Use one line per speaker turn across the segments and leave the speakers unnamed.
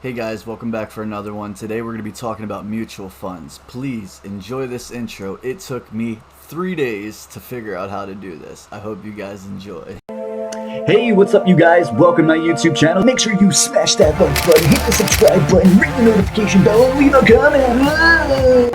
Hey guys, welcome back for another one. Today we're going to be talking about mutual funds. Please enjoy this intro. It took me 3 days to figure out how to do this. I hope you guys enjoy.
Hey, what's up, you guys? Welcome to my YouTube channel. Make sure you smash that like button, hit the subscribe button, ring the notification bell, and leave a comment.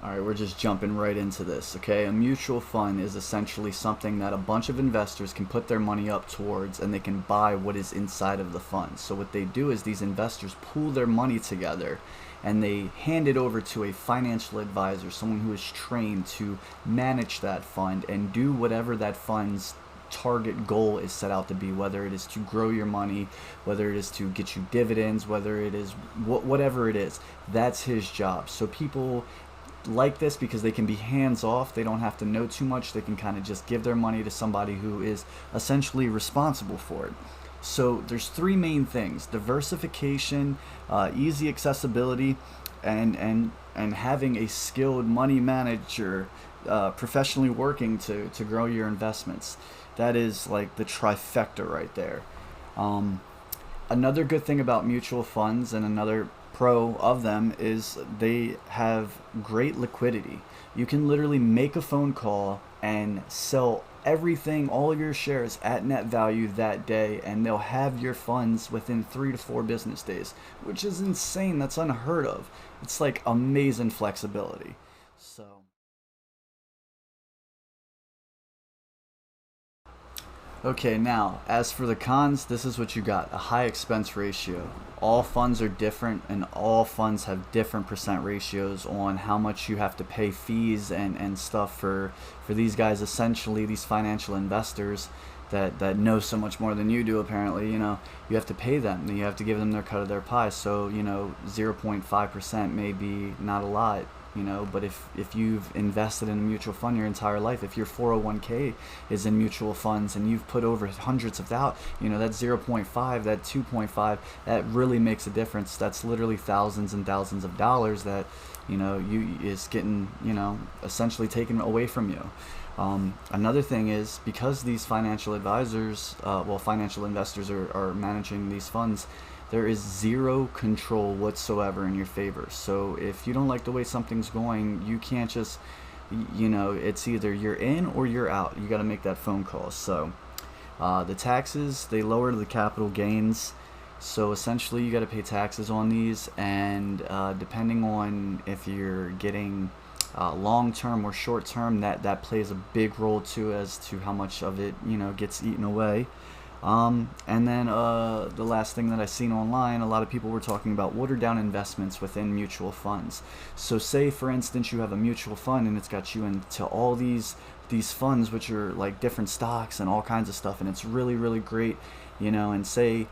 Alright, we're just jumping right into this, okay? A mutual fund is essentially something that a bunch of investors can put their money up towards and they can buy what is inside of the fund. So what they do is these investors pool their money together and they hand it over to a financial advisor, someone who is trained to manage that fund and do whatever that fund's target goal is set out to be, whether it is to grow your money, whether it is to get you dividends, whether it is whatever it is. That's his job. So people like this because they can be hands off. They don't have to know too much. They can kind of just give their money to somebody who is essentially responsible for it. So there's three main things: diversification, easy accessibility, and having a skilled money manager professionally working to grow your investments. That is like the trifecta right there. Um, Another good thing about mutual funds, and another pro of them, is they have great liquidity. You can literally make a phone call and sell everything, all of your shares at net value that day, and they'll have your funds within 3 to 4 business days, which is insane. That's unheard of. It's like amazing flexibility. So okay, now, as for the cons, this is what you got: a high expense ratio. All funds are different, and all funds have different percent ratios on how much you have to pay fees and stuff for these guys, essentially, these financial investors that know so much more than you do, apparently. You have to pay them, and you have to give them their cut of their pie. So, 0.5% may be not a lot, but if you've invested in a mutual fund your entire life, if your 401k is in mutual funds and you've put over hundreds of thousands, that 0.5, that 2.5, that really makes a difference. That's literally thousands and thousands of dollars that you is getting essentially taken away from you. Another thing is, because these financial advisors, financial investors are managing these funds, there is zero control whatsoever in your favor. So if you don't like the way something's going, you can't just, it's either you're in or you're out. You got to make that phone call. So the taxes, they lower the capital gains. So essentially you got to pay taxes on these, and depending on if you're getting long term or short term, that plays a big role too, as to how much of it gets eaten away. And then the last thing that I've seen online, a lot of people were talking about watered down investments within mutual funds. So say, for instance, you have a mutual fund and it's got you into all these funds, which are like different stocks and all kinds of stuff, and it's really, really great, and say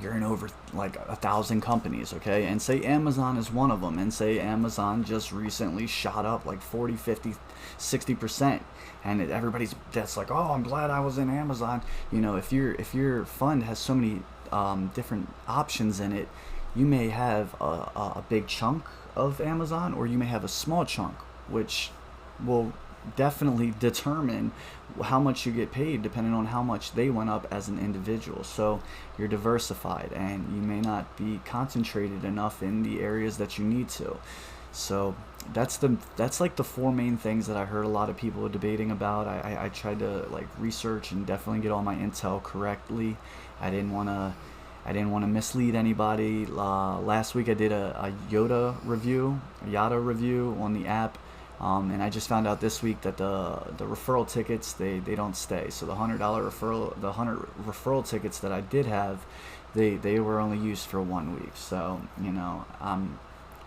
you're in over like 1,000 companies, okay, and say Amazon is one of them, and say Amazon just recently shot up like 40, 50, 60%, and everybody's that's like, oh, I'm glad I was in Amazon. If your fund has so many different options in it, you may have a big chunk of Amazon, or you may have a small chunk, which will definitely determine how much you get paid depending on how much they went up as an individual. So you're diversified, and you may not be concentrated enough in the areas that you need to. So that's like the four main things that I heard a lot of people debating about. I tried to like research and definitely get all my intel correctly. I didn't want to mislead anybody. Last week I did a Yada review on the app. And I just found out this week that the referral tickets, they don't stay. So the $100 tickets that I did have, they were only used for 1 week. So I'm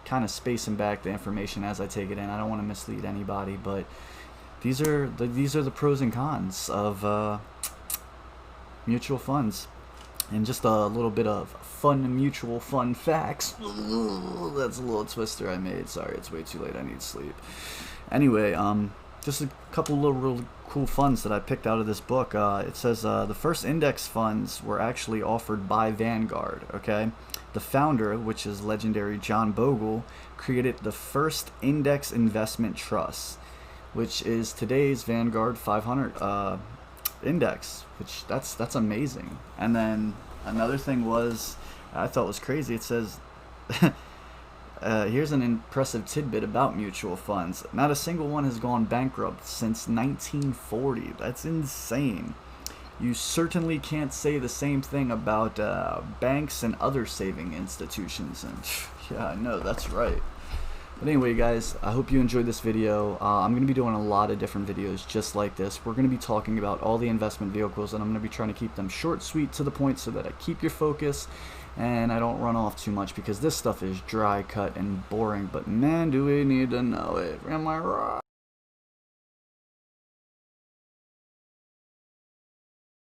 kind of spacing back the information as I take it in. I don't want to mislead anybody, but these are the pros and cons of mutual funds. And just a little bit of fun mutual fund facts. That's a little twister I made. Sorry, it's way too late. I need sleep. Anyway, just a couple little really cool funds that I picked out of this book. It says the first index funds were actually offered by Vanguard. Okay, the founder, which is legendary John Bogle, created the first index investment trust, which is today's Vanguard 500 index. Which that's amazing. And then another thing was I thought was crazy. It says. Here's an impressive tidbit about mutual funds. Not a single one has gone bankrupt since 1940. That's insane. You certainly can't say the same thing about banks and other saving institutions. And yeah, I know, that's right. But anyway, guys, I hope you enjoyed this video. I'm going to be doing a lot of different videos just like this. We're going to be talking about all the investment vehicles, and I'm going to be trying to keep them short, sweet, to the point so that I keep your focus and I don't run off too much, because this stuff is dry cut and boring, but man, do we need to know it. Am I right?